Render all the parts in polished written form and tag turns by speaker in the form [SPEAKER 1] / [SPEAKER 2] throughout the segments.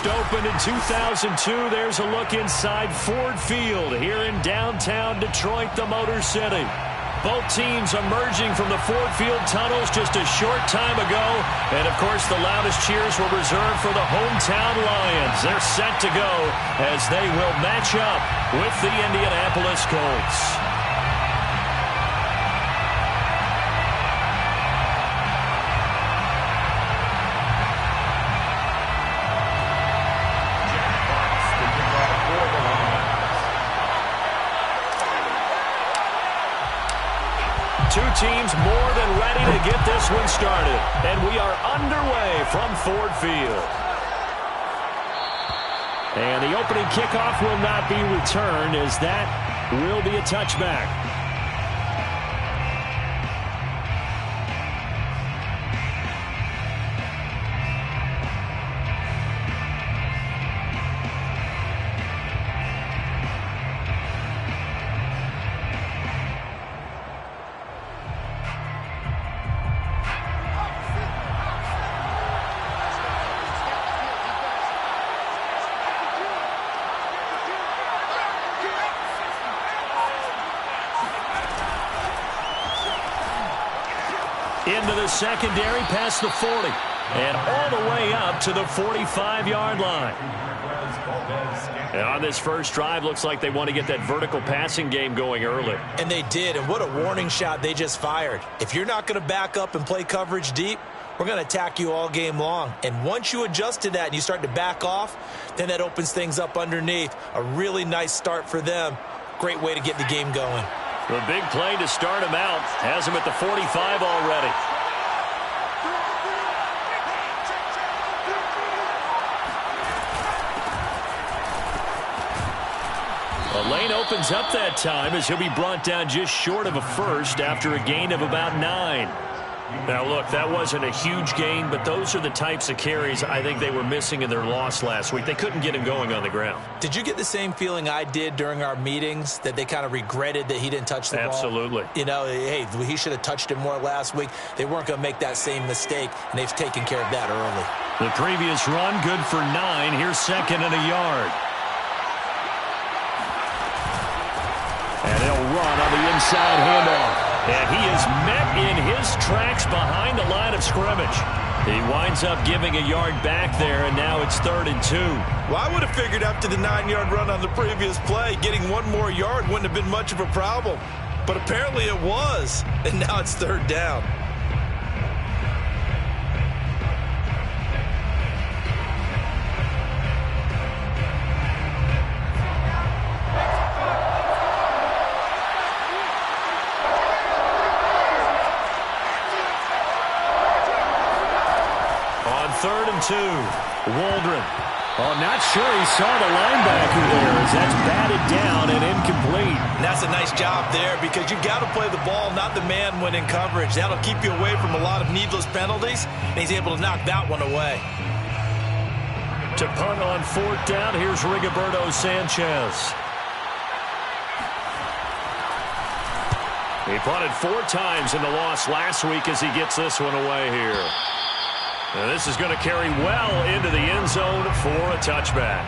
[SPEAKER 1] First opened in 2002. There's a look inside Ford Field here in downtown Detroit, the Motor City. Both teams emerging from the Ford Field tunnels just a short time ago. And, of course, the loudest cheers were reserved for the hometown Lions. They're set to go as they will match up with the Indianapolis Colts. Two teams more than ready to get this one started. And we are underway from Ford Field. And the opening kickoff will not be returned, as that will be a touchback. Into the secondary, past the 40, and all the way up to the 45-yard line. And on this first drive, looks like they want to get that vertical passing game going early.
[SPEAKER 2] And they did, and what a warning shot they just fired. If you're not going to back up and play coverage deep, we're going to attack you all game long. And once you adjust to that and you start to back off, then that opens things up underneath. A really nice start for them. Great way to get the game going.
[SPEAKER 1] A big play to start him out. Has him at the 45 already. The lane opens up that time as he'll be brought down just short of a first after a gain of about 9. Now, look, that wasn't a huge gain, but those are the types of carries I think they were missing in their loss last week. They couldn't get him going on the ground.
[SPEAKER 2] Did you get the same feeling I did during our meetings, that they kind of regretted that he didn't touch the ball?
[SPEAKER 1] Absolutely.
[SPEAKER 2] You know, hey, he should have touched it more last week. They weren't going to make that same mistake, and they've taken care of that early.
[SPEAKER 1] The previous run, good for 9. Here's second and a yard. And he'll run on the inside handoff. And he is met in his tracks behind the line of scrimmage. He winds up giving a yard back there, and now it's 3rd and 2.
[SPEAKER 2] Well, I would have figured after the 9-yard run on the previous play, getting one more yard wouldn't have been much of a problem. But apparently it was, and now it's 3rd down.
[SPEAKER 1] On 3rd and 2, Waldron. Oh, not sure he saw the linebacker there as that's batted down and incomplete.
[SPEAKER 2] And that's a nice job there, because you got to play the ball, not the man when in coverage. That'll keep you away from a lot of needless penalties, and he's able to knock that one away.
[SPEAKER 1] To punt on 4th down, here's Rigoberto Sanchez. He punted 4 times in the loss last week as he gets this one away here. And this is going to carry well into the end zone for a touchback.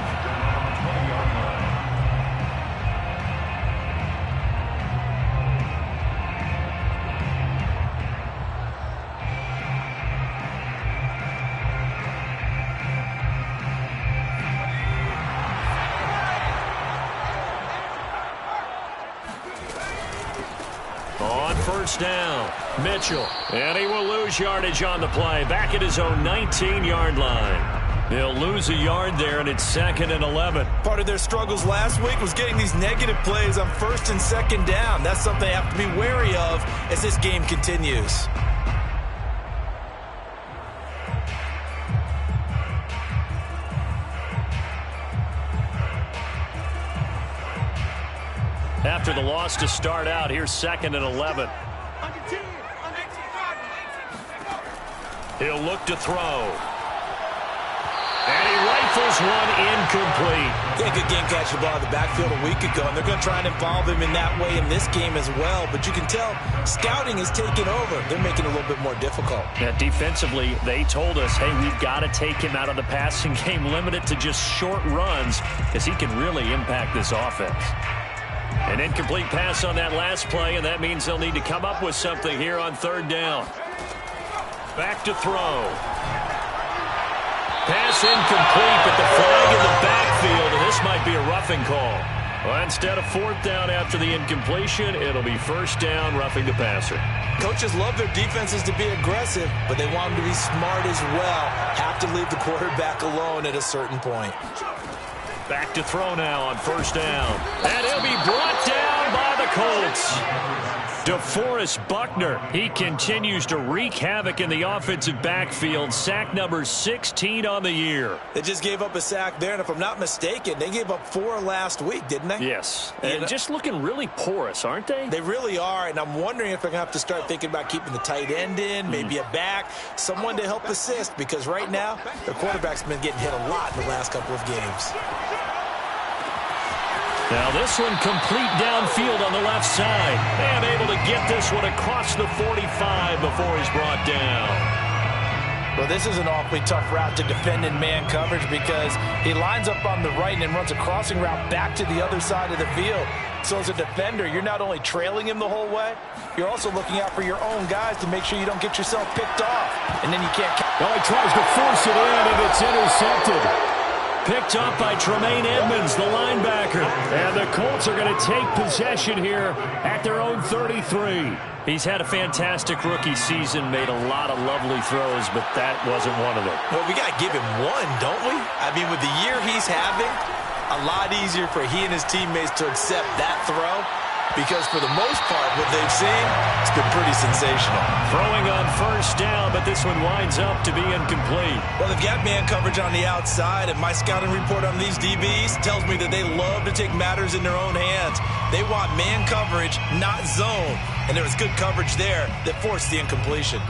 [SPEAKER 1] On 1st down, Mitchell. And he will lose yardage on the play. Back at his own 19-yard line. They'll lose a yard there, and it's 2nd and 11.
[SPEAKER 2] Part of their struggles last week was getting these negative plays on 1st and 2nd down. That's something they have to be wary of as this game continues.
[SPEAKER 1] After the loss to start out, here's 2nd and 11. He'll look to throw. And he rifles one incomplete.
[SPEAKER 2] Yeah, good game catching the ball in the backfield a week ago, and they're going to try and involve him in that way in this game as well. But you can tell scouting is taking over. They're making it a little bit more difficult.
[SPEAKER 1] Yeah, defensively, they told us, hey, we've got to take him out of the passing game, limit it to just short runs, because he can really impact this offense. An incomplete pass on that last play, and that means they'll need to come up with something here on third down. Back to throw. Pass incomplete, but the flag in the backfield, and this might be a roughing call. Well, instead of fourth down after the incompletion, it'll be first down, roughing the passer.
[SPEAKER 2] Coaches love their defenses to be aggressive, but they want them to be smart as well. Have to leave the quarterback alone at a certain point.
[SPEAKER 1] Back to throw now on first down. And he'll be brought down by the Colts. DeForest Buckner, he continues to wreak havoc in the offensive backfield. Sack number 16 on the year.
[SPEAKER 2] They just gave up a sack there, and if I'm not mistaken, they gave up 4 last week, didn't they?
[SPEAKER 1] Yes, and just looking really porous, aren't they?
[SPEAKER 2] They really are, and I'm wondering if they're going to have to start thinking about keeping the tight end in, maybe a back, someone to help assist, because right now, their quarterback's been getting hit a lot in the last couple of games.
[SPEAKER 1] Now this one complete downfield on the left side. And able to get this one across the 45 before he's brought down.
[SPEAKER 2] Well, this is an awfully tough route to defend in man coverage because he lines up on the right and then runs a crossing route back to the other side of the field. So as a defender, you're not only trailing him the whole way, you're also looking out for your own guys to make sure you don't get yourself picked off. And then you can't...
[SPEAKER 1] Well, he tries to force it in, and it's intercepted. Picked up by Tremaine Edmonds, the linebacker. And the Colts are going to take possession here at their own 33. He's had a fantastic rookie season, made a lot of lovely throws, but that wasn't one of them.
[SPEAKER 2] Well, we got to give him one, don't we? I mean, with the year he's having, a lot easier for he and his teammates to accept that throw. Because for the most part, what they've seen, it's been pretty sensational.
[SPEAKER 1] Throwing on first down, but this one winds up to be incomplete.
[SPEAKER 2] Well, they've got man coverage on the outside, and my scouting report on these DBs tells me that they love to take matters in their own hands. They want man coverage, not zone. And there was good coverage there that forced the incompletion.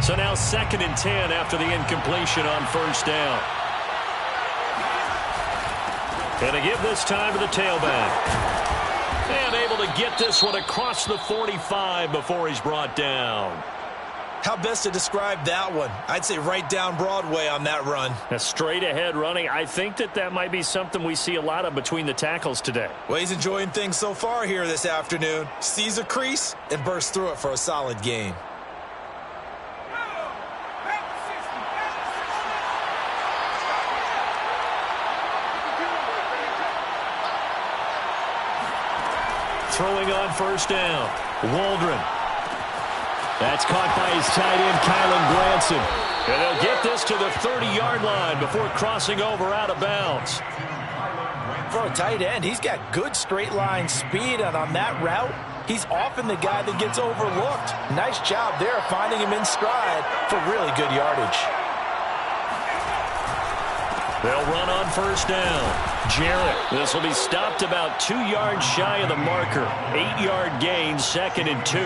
[SPEAKER 1] So now 2nd and 10 after the incompletion on first down. Going to give this time to the tailback. And able to get this one across the 45 before he's brought down.
[SPEAKER 2] How best to describe that one? I'd say right down Broadway on that run.
[SPEAKER 1] A straight ahead running. I think that might be something we see a lot of between the tackles today.
[SPEAKER 2] Well, he's enjoying things so far here this afternoon. Sees a crease and bursts through it for a solid gain.
[SPEAKER 1] Throwing on first down. Waldron. That's caught by his tight end, Kylan Granson. And they'll get this to the 30-yard line before crossing over out of bounds.
[SPEAKER 2] For a tight end, he's got good straight line speed, and on that route, he's often the guy that gets overlooked. Nice job there finding him in stride for really good yardage.
[SPEAKER 1] They'll run on first down. Jarrett. This will be stopped about 2 yards shy of the marker. 8-yard gain, 2nd and 2.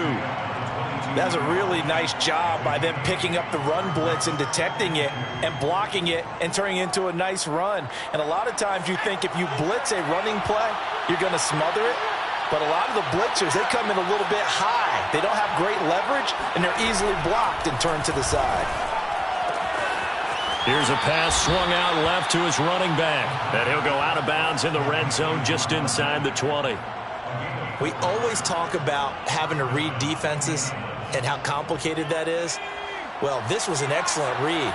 [SPEAKER 2] That's a really nice job by them picking up the run blitz and detecting it and blocking it and turning it into a nice run. And a lot of times you think if you blitz a running play, you're going to smother it. But a lot of the blitzers, they come in a little bit high. They don't have great leverage, and they're easily blocked and turned to the side.
[SPEAKER 1] Here's a pass swung out left to his running back. And he'll go out of bounds in the red zone just inside the 20.
[SPEAKER 2] We always talk about having to read defenses and how complicated that is. Well, this was an excellent read.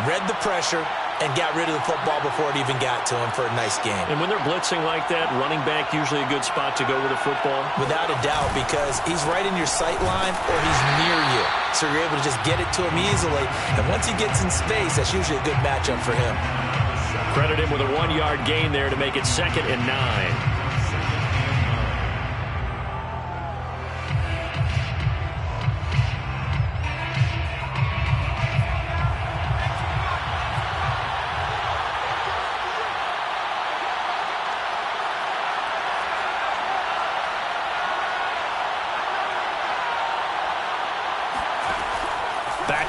[SPEAKER 2] Read the pressure and got rid of the football before it even got to him for a nice game.
[SPEAKER 1] And when they're blitzing like that, running back usually a good spot to go with the football?
[SPEAKER 2] Without a doubt, because he's right in your sight line or he's near you. So you're able to just get it to him easily. And once he gets in space, that's usually a good matchup for him.
[SPEAKER 1] Credit him with a 1-yard gain there to make it 2nd and 9.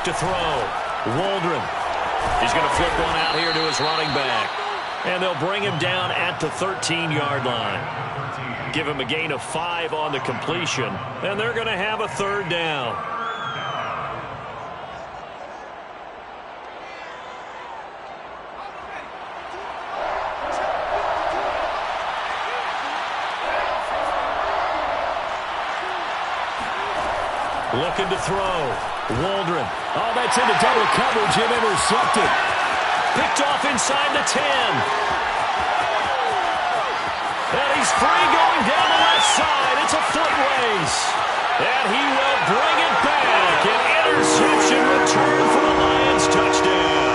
[SPEAKER 1] Back to throw. Waldron. He's going to flip one out here to his running back. And they'll bring him down at the 13-yard line. Give him a gain of 5 on the completion. And they're going to have a third down. Looking to throw. Waldron. Oh, that's into double coverage and intercepted. Picked off inside the 10. And he's free going down the left side. It's a foot race. And he will bring it back. An interception return for the Lions. Touchdown.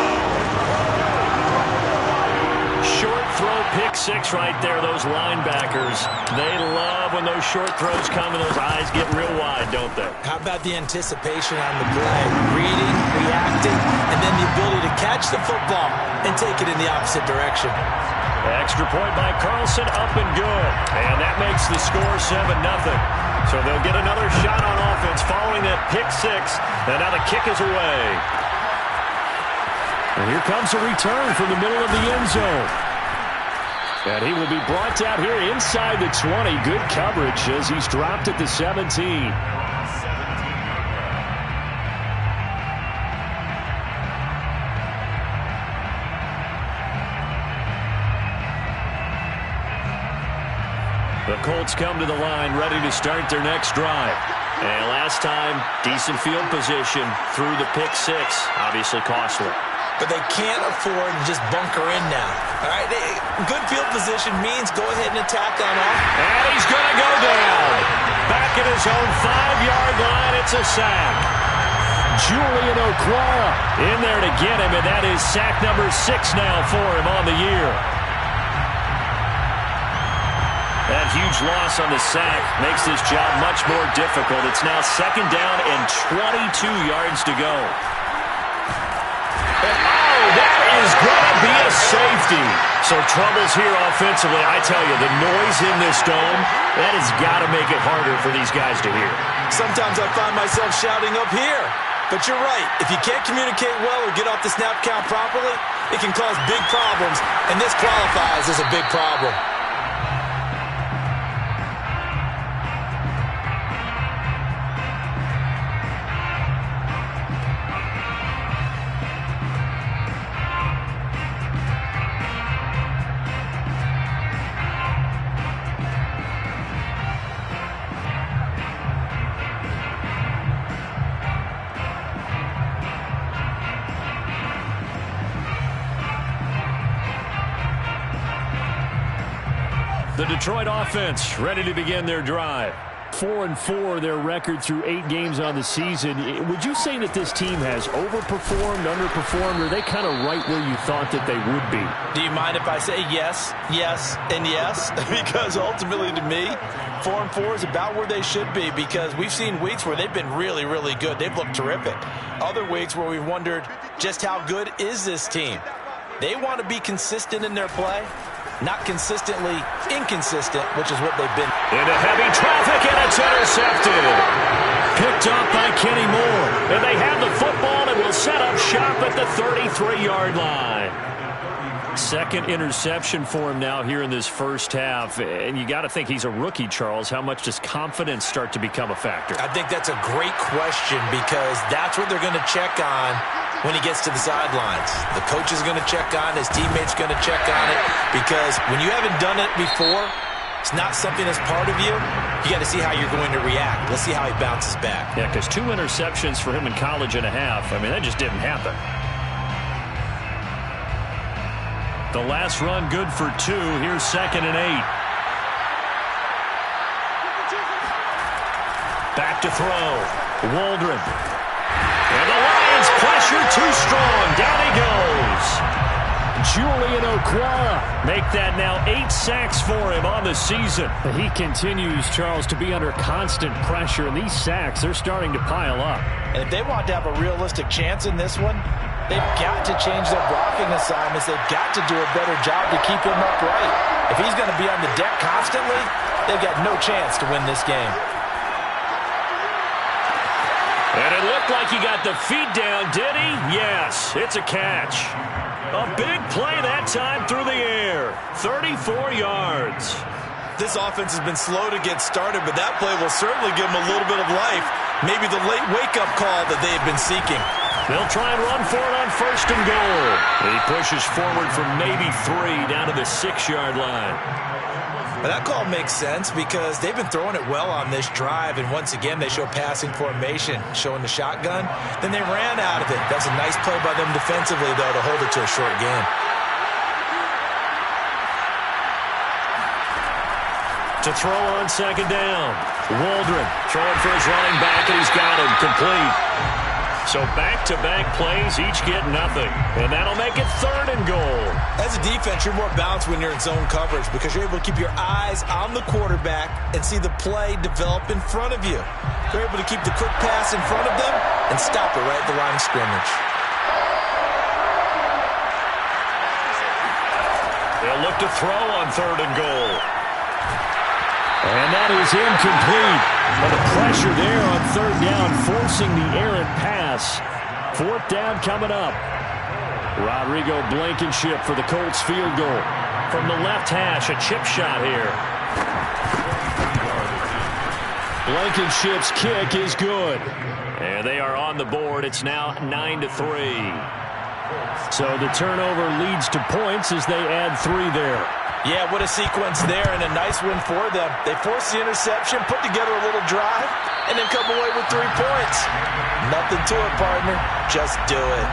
[SPEAKER 1] Short throw pick 6 right there. Those linebackers, they love when those short throws come and those eyes get real wide, don't they?
[SPEAKER 2] How about the anticipation on the play? Reading, reacting, and then the ability to catch the football and take it in the opposite direction.
[SPEAKER 1] Extra point by Carlson, up and good. And that makes the score 7-0. So they'll get another shot on offense following that pick 6. And now the kick is away. And here comes a return from the middle of the end zone. And he will be brought down here inside the 20. Good coverage as he's dropped at the 17. The Colts come to the line ready to start their next drive. And last time, decent field position through the pick 6. Obviously costly.
[SPEAKER 2] But they can't afford to just bunker in now. All right, good field position means go ahead and attack on off.
[SPEAKER 1] And he's going to go down. Back at his own 5-yard line, it's a sack. Julian Okwara in there to get him, and that is sack number 6 now for him on the year. That huge loss on the sack makes this job much more difficult. It's now 2nd down and 22 yards to go. And, oh, that is going to be a safety. So troubles here offensively. I tell you, the noise in this dome, that has got to make it harder for these guys to hear.
[SPEAKER 2] Sometimes I find myself shouting up here. But you're right. If you can't communicate well or get off the snap count properly, it can cause big problems. And this qualifies as a big problem.
[SPEAKER 1] The Detroit offense ready to begin their drive. 4-4 their record through 8 games on the season. Would you say that this team has overperformed, underperformed, or are they kind of right where you thought that they would be?
[SPEAKER 2] Do you mind if I say yes, yes, and yes? Because ultimately to me, 4-4 is about where they should be because we've seen weeks where they've been really, really good. They've looked terrific. Other weeks where we've wondered just how good is this team? They want to be consistent in their play. Not consistently inconsistent, which is what they've been.
[SPEAKER 1] Into heavy traffic, and it's intercepted. Picked up by Kenny Moore. And they have the football and will set up shop at the 33-yard line. 2nd interception for him now here in this first half. And you got to think he's a rookie, Charles. How much does confidence start to become a factor?
[SPEAKER 2] I think that's a great question because that's what they're going to check on when he gets to the sidelines. The coach is going to check on, his teammates going to check on it, because when you haven't done it before, it's not something that's part of you. You got to see how you're going to react. Let's see how he bounces back.
[SPEAKER 1] Yeah, because 2 interceptions for him in college and a half. I mean, that just didn't happen. The last run good for 2. Here's 2nd and 8. Back to throw. Waldron. And the Lions pressure too strong. Down he goes. Julian Okwara make that now 8 sacks for him on the season. He continues, Charles, to be under constant pressure, and these sacks, they're starting to pile up.
[SPEAKER 2] And if they want to have a realistic chance in this one, they've got to change their blocking assignments. They've got to do a better job to keep him upright. If he's going to be on the deck constantly, they've got no chance to win this game.
[SPEAKER 1] And it looked like he got the feet down, did he? Yes, it's a catch. A big play that time through the air. 34 yards.
[SPEAKER 2] This offense has been slow to get started, but that play will certainly give them a little bit of life. Maybe the late wake-up call that they've been seeking.
[SPEAKER 1] They'll try and run for it on 1st and goal. He pushes forward for maybe 3 down to the 6-yard line.
[SPEAKER 2] But that call makes sense because they've been throwing it well on this drive, and once again they show passing formation, showing the shotgun. Then they ran out of it. That's a nice play by them defensively, though, to hold it to a short game.
[SPEAKER 1] To throw on 2nd down. Waldron throwing for his running back, and he's got him complete. So back-to-back plays, each get nothing. And that'll make it 3rd and goal.
[SPEAKER 2] As a defense, you're more balanced when you're in zone coverage because you're able to keep your eyes on the quarterback and see the play develop in front of you. They're able to keep the quick pass in front of them and stop it right at the line of scrimmage.
[SPEAKER 1] They'll look to throw on 3rd and goal. And that is incomplete. But the pressure there on 3rd down, forcing the errant pass. 4th down coming up. Rodrigo Blankenship for the Colts field goal. From the left hash, a chip shot here. Blankenship's kick is good. And they are on the board. It's now 9-3. So the turnover leads to points as they add 3 there.
[SPEAKER 2] Yeah, what a sequence there, and a nice win for them. They forced the interception, put together a little drive, and then come away with 3 points. Nothing to it, partner. Just do it.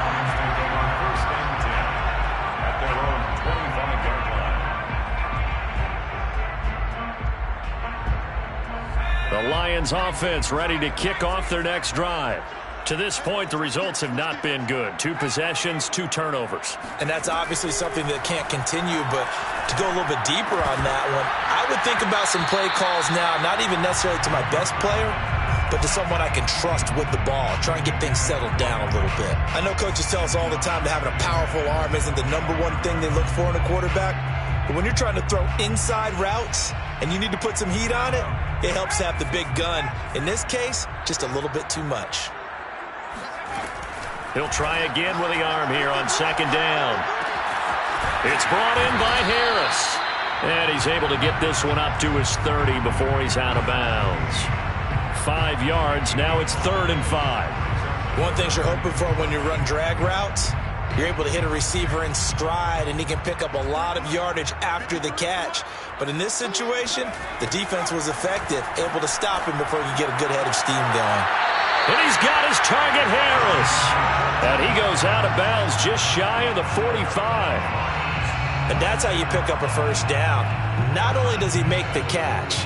[SPEAKER 1] The Lions offense ready to kick off their next drive. To this point, the results have not been good. 2 possessions, 2 turnovers.
[SPEAKER 2] And that's obviously something that can't continue, but to go a little bit deeper on that one, I would think about some play calls now, not even necessarily to my best player, but to someone I can trust with the ball. Try and get things settled down a little bit. I know coaches tell us all the time that having a powerful arm isn't the #1 thing they look for in a quarterback, but when you're trying to throw inside routes and you need to put some heat on it, it helps have the big gun. In this case, just a little bit too much.
[SPEAKER 1] He'll try again with the arm here on 2nd down. It's brought in by Harris. And he's able to get this one up to his 30 before he's out of bounds. 5 yards. Now it's 3rd and 5.
[SPEAKER 2] One thing you're hoping for when you run drag routes, you're able to hit a receiver in stride, and he can pick up a lot of yardage after the catch. But in this situation, the defense was effective, able to stop him before he could get a good head of steam going.
[SPEAKER 1] And he's got his target, Harris. And he goes out of bounds just shy of the 45.
[SPEAKER 2] And that's how you pick up a 1st down. Not only does he make the catch,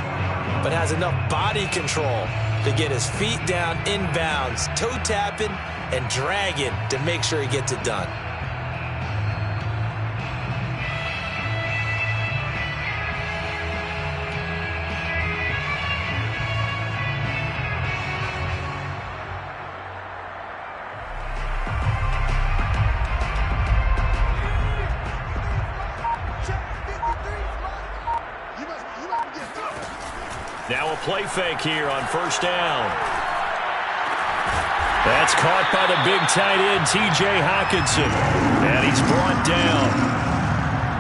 [SPEAKER 2] but has enough body control to get his feet down inbounds, toe tapping and dragging to make sure he gets it done.
[SPEAKER 1] Now a play fake here on 1st down. That's caught by the big tight end, T.J. Hockenson. And he's brought down.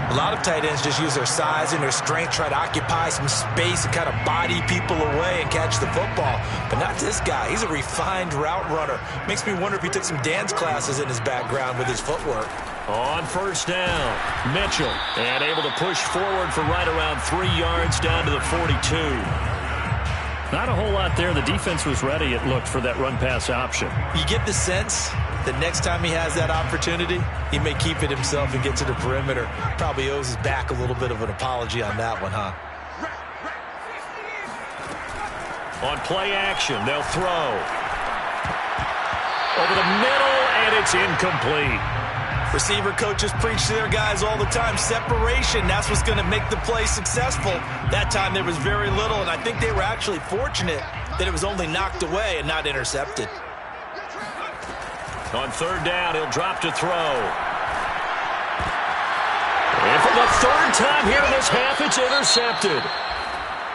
[SPEAKER 2] A lot of tight ends just use their size and their strength, try to occupy some space and kind of body people away and catch the football. But not this guy. He's a refined route runner. Makes me wonder if he took some dance classes in his background with his footwork.
[SPEAKER 1] On 1st down, Mitchell. And able to push forward for right around 3 yards down to the 42. Not a whole lot there. The defense was ready, it looked, for that run-pass option.
[SPEAKER 2] You get the sense that next time he has that opportunity, he may keep it himself and get to the perimeter. Probably owes his back a little bit of an apology on that one, huh?
[SPEAKER 1] On play action, they'll throw. Over the middle, and it's incomplete.
[SPEAKER 2] Receiver coaches preach to their guys all the time. Separation, that's what's going to make the play successful. That time there was very little, and I think they were actually fortunate that it was only knocked away and not intercepted.
[SPEAKER 1] On 3rd down, he'll drop to throw. And for the 3rd time here in this half, it's intercepted.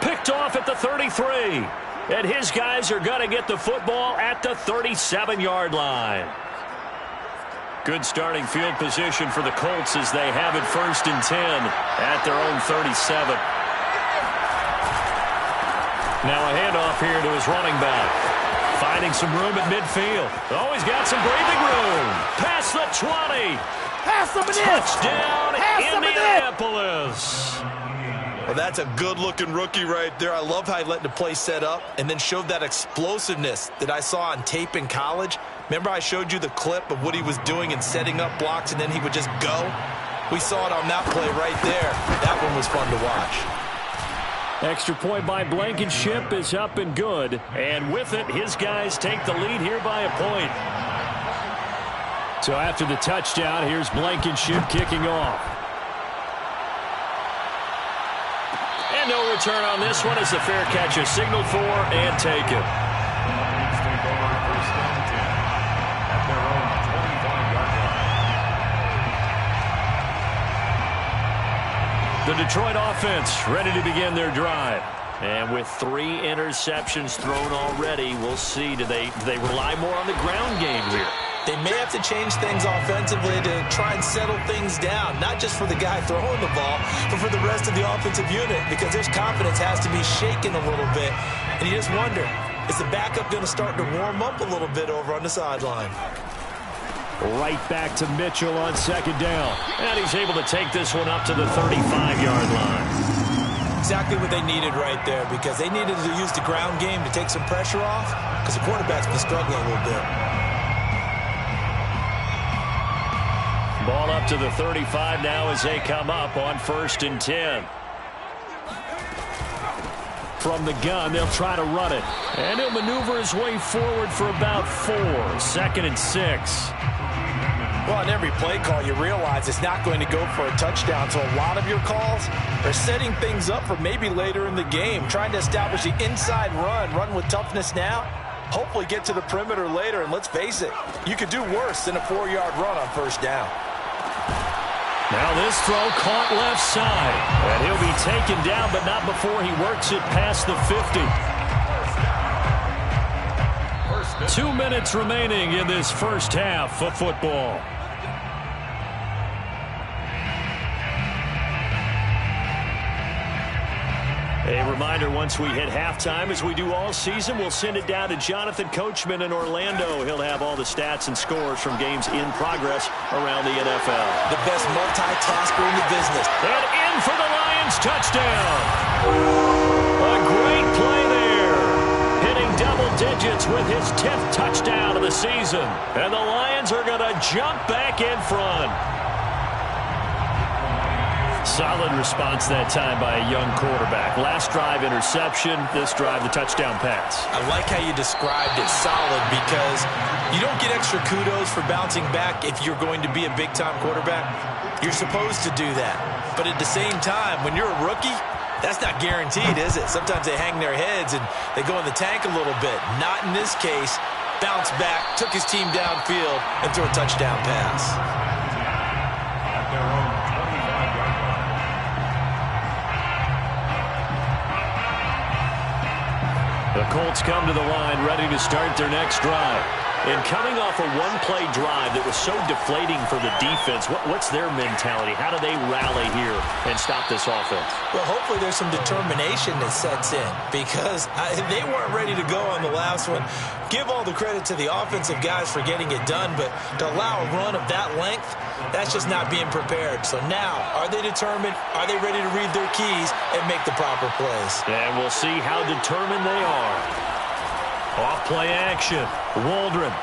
[SPEAKER 1] Picked off at the 33. And his guys are going to get the football at the 37-yard line. Good starting field position for the Colts as they have it 1st and 10 at their own 37. Now a handoff here to his running back. Finding some room at midfield. Oh, he's got some breathing room. Past the 20.
[SPEAKER 3] Pass him in.
[SPEAKER 1] Touchdown, Indianapolis.
[SPEAKER 2] Well, that's a good-looking rookie right there. I love how he let the play set up and then showed that explosiveness that I saw on tape in college. Remember I showed you the clip of what he was doing and setting up blocks, and then he would just go? We saw it on that play right there. That one was fun to watch.
[SPEAKER 1] Extra point by Blankenship is up and good. And with it, his guys take the lead here by a point. So after the touchdown, here's Blankenship kicking off. And no return on this one as the fair catch is signaled for and taken. The Detroit offense ready to begin their drive. And with 3 interceptions thrown already, we'll see. Do they rely more on the ground game here?
[SPEAKER 2] They may have to change things offensively to try and settle things down, not just for the guy throwing the ball, but for the rest of the offensive unit, because their confidence has to be shaken a little bit. And you just wonder, is the backup going to start to warm up a little bit over on the sideline?
[SPEAKER 1] Right back to Mitchell on 2nd down. And he's able to take this one up to the 35-yard line.
[SPEAKER 2] Exactly what they needed right there, because they needed to use the ground game to take some pressure off, because the quarterback's been struggling a little bit.
[SPEAKER 1] Ball up to the 35 now as they come up on 1st and 10. From the gun, they'll try to run it. And he'll maneuver his way forward for about 4. 2nd and 6.
[SPEAKER 2] Well, on every play call, you realize it's not going to go for a touchdown. So a lot of your calls are setting things up for maybe later in the game, trying to establish the inside run with toughness now, hopefully get to the perimeter later. And let's face it, you could do worse than a 4-yard run on 1st down.
[SPEAKER 1] Now this throw caught left side. And he'll be taken down, but not before he works it past the 50. 2 minutes remaining in this first half of football. A reminder, once we hit halftime, as we do all season, we'll send it down to Jonathan Coachman in Orlando. He'll have all the stats and scores from games in progress around the NFL.
[SPEAKER 2] The best multitasker in the business.
[SPEAKER 1] And in for the Lions touchdown. A great play there. Hitting double digits with his 10th touchdown of the season. And the Lions are going to jump back in front. Solid response that time by a young quarterback. Last drive, interception. This drive, the touchdown pass.
[SPEAKER 2] I like how you described it, solid, because you don't get extra kudos for bouncing back if you're going to be a big-time quarterback. You're supposed to do that. But at the same time, when you're a rookie, that's not guaranteed, is it? Sometimes they hang their heads and they go in the tank a little bit. Not in this case. Bounced back, took his team downfield, and threw a touchdown pass.
[SPEAKER 1] The Colts come to the line ready to start their next drive. And coming off a one-play drive that was so deflating for the defense, what's their mentality? How do they rally here and stop this offense?
[SPEAKER 2] Well, hopefully there's some determination that sets in, because they weren't ready to go on the last one. Give all the credit to the offensive guys for getting it done, but to allow a run of that length, that's just not being prepared. So now, are they determined? Are they ready to read their keys and make the proper plays?
[SPEAKER 1] And we'll see how determined they are. Off play action. Waldron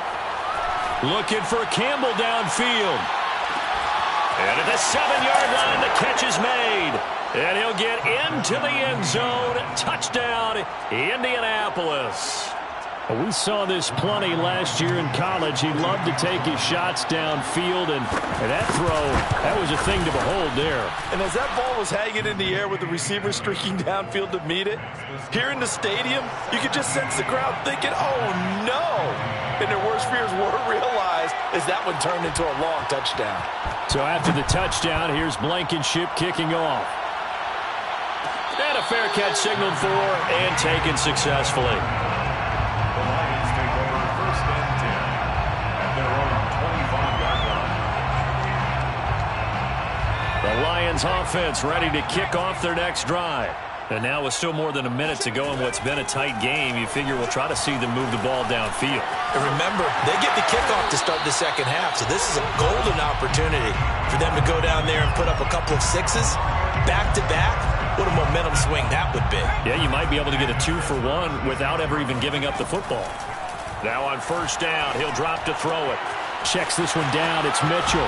[SPEAKER 1] looking for Campbell downfield. And at the 7-yard line, the catch is made. And he'll get into the end zone. Touchdown, Indianapolis. We saw this plenty last year in college. He loved to take his shots downfield, and that throw, that was a thing to behold there.
[SPEAKER 2] And as that ball was hanging in the air with the receiver streaking downfield to meet it, here in the stadium, you could just sense the crowd thinking, oh, no. And their worst fears were realized as that one turned into a long touchdown.
[SPEAKER 1] So after the touchdown, here's Blankenship kicking off. And a fair catch signaled for and taken successfully.
[SPEAKER 3] The Lions take over first and 10 at their own 25-yard line.
[SPEAKER 1] The Lions offense ready to kick off their next drive. And now with still more than a minute to go in what's been a tight game, you figure we'll try to see them move the ball downfield.
[SPEAKER 2] And remember, they get the kickoff to start the second half, so this is a golden opportunity for them to go down there and put up a couple of sixes back-to-back. What a momentum swing that would be.
[SPEAKER 1] Yeah, you might be able to get a 2-for-1 without ever even giving up the football. Now on first down, he'll drop to throw it. Checks this one down. It's Mitchell.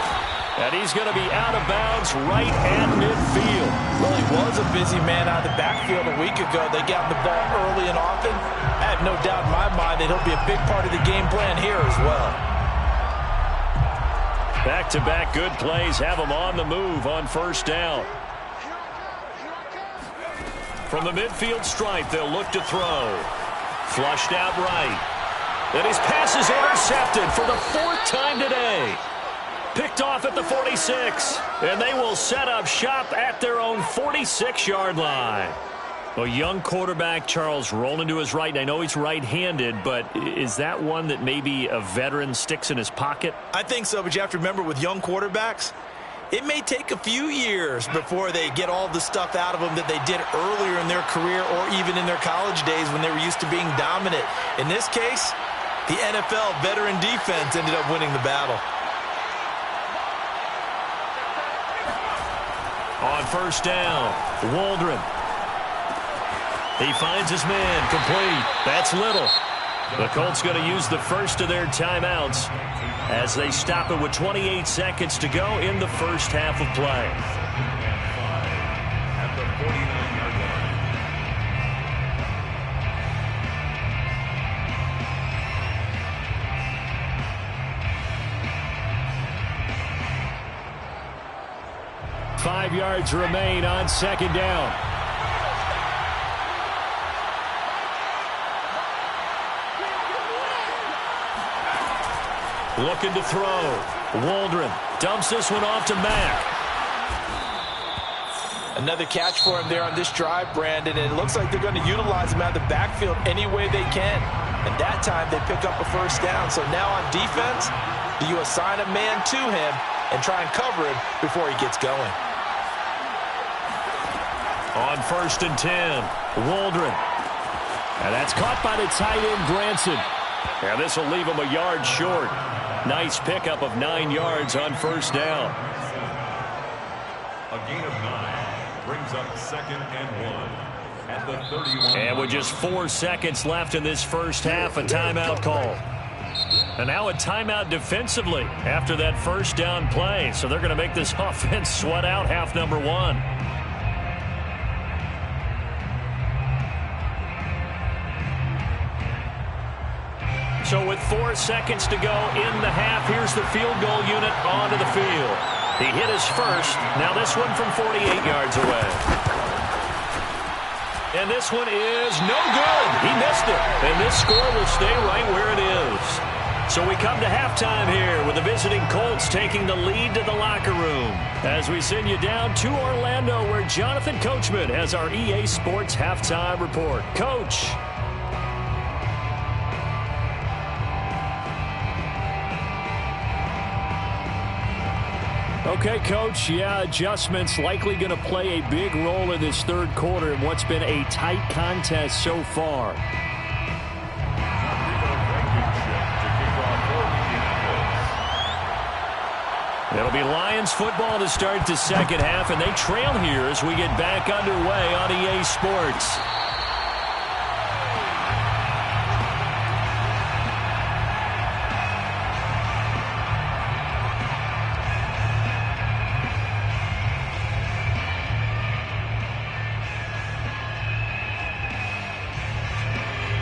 [SPEAKER 1] And he's going to be out of bounds right at midfield.
[SPEAKER 2] Well, he was a busy man out of the backfield a week ago. They got the ball early and often. I have no doubt in my mind that he'll be a big part of the game plan here as well.
[SPEAKER 1] Back-to-back good plays have him on the move on first down. From the midfield stripe, they'll look to throw. Flushed out right. And his pass is intercepted for the fourth time today. Picked off at the 46. And they will set up shop at their own 46-yard line. A young quarterback, Charles, rolling to his right. And I know he's right-handed, but is that one that maybe a veteran sticks in his pocket?
[SPEAKER 2] I think so, but you have to remember with young quarterbacks, it may take a few years before they get all the stuff out of them that they did earlier in their career or even in their college days when they were used to being dominant. In this case, the NFL veteran defense ended up winning the battle.
[SPEAKER 1] On first down, Waldron. He finds his man, complete. That's Little. The Colts going to use the first of their timeouts as they stop it with 28 seconds to go in the first half of play.
[SPEAKER 3] At the 49-yard line.
[SPEAKER 1] 5 yards remain on second down. Looking to throw. Waldron dumps this one off to Mack.
[SPEAKER 2] Another catch for him there on this drive, Brandon, and it looks like they're going to utilize him out of the backfield any way they can. And that time they pick up a first down. So now on defense, do you assign a man to him and try and cover him before he gets going?
[SPEAKER 1] On first and 10, Waldron. And that's caught by the tight end, Granson. And this will leave him a yard short. Nice pickup of 9 yards on first down.
[SPEAKER 3] A gain of 9 brings up second and 1 at the 31.
[SPEAKER 1] And with just 4 seconds left in this first half, a timeout call. And now a timeout defensively after that first down play. So they're going to make this offense sweat out half number 1. So with 4 seconds to go in the half, here's the field goal unit onto the field. He hit his first. Now this one from 48 yards away. And this one is no good. He missed it. And this score will stay right where it is. So we come to halftime here with the visiting Colts taking the lead to the locker room as we send you down to Orlando where Jonathan Coachman has our EA Sports halftime report. Coach. Okay, Coach, yeah, adjustments likely going to play a big role in this third quarter in what's been a tight contest so far. It'll be Lions football to start the second half, and they trail here as we get back underway on EA Sports.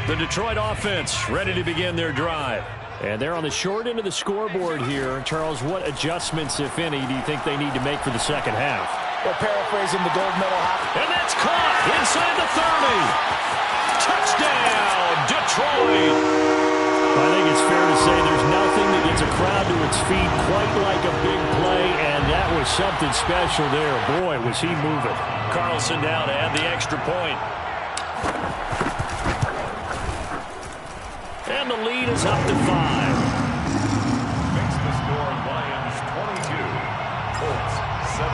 [SPEAKER 1] The Detroit offense ready to begin their drive. And they're on the short end of the scoreboard here. Charles, what adjustments, if any, do you think they need to make for the second half?
[SPEAKER 2] Well, paraphrasing the gold medal hockey.
[SPEAKER 1] And that's caught inside the 30. Touchdown, Detroit. I think it's fair to say there's nothing that gets a crowd to its feet quite like a big play, and that was was something special there. Boy, was he moving. Carlson now to add the extra point. And the lead is up to 5.
[SPEAKER 3] Makes the score Lions 22, Colts 17.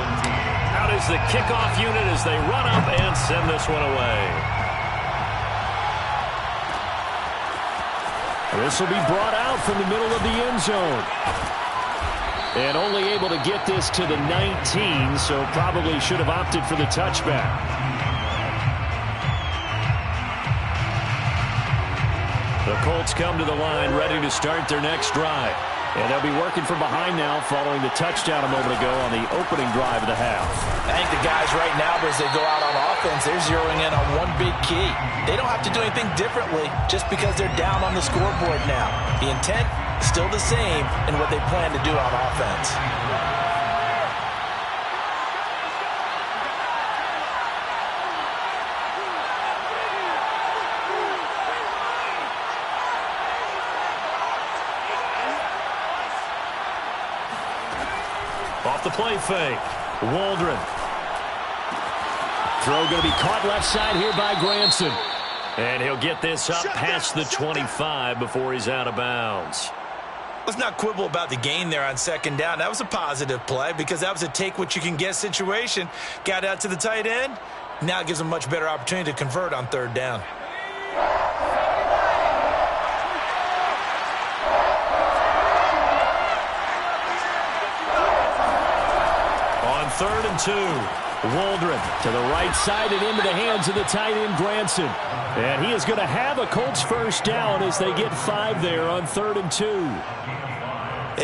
[SPEAKER 1] Out is the kickoff unit as they run up and send this one away. This will be brought out from the middle of the end zone. And only able to get this to the 19, so probably should have opted for the touchback. The Colts come to the line ready to start their next drive. And they'll be working from behind now following the touchdown a moment ago on the opening drive of the half.
[SPEAKER 2] I think the guys right now, as they go out on offense, they're zeroing in on one big key. They don't have to do anything differently just because they're down on the scoreboard now. The intent, still the same in what they plan to do on offense.
[SPEAKER 1] Off the play fake. Waldron. Throw going to be caught left side here by Granson. And he'll get this up past the 25 before he's out of bounds.
[SPEAKER 2] Let's not quibble about the gain there on second down. That was a positive play because that was a take-what-you-can-get situation. Got out to the tight end. Now it gives them a much better opportunity to convert on third down.
[SPEAKER 1] Third and 2. Waldron to the right side and into the hands of the tight end Granson. And he is going to have a Colts first down as they get 5 there on 3rd and 2.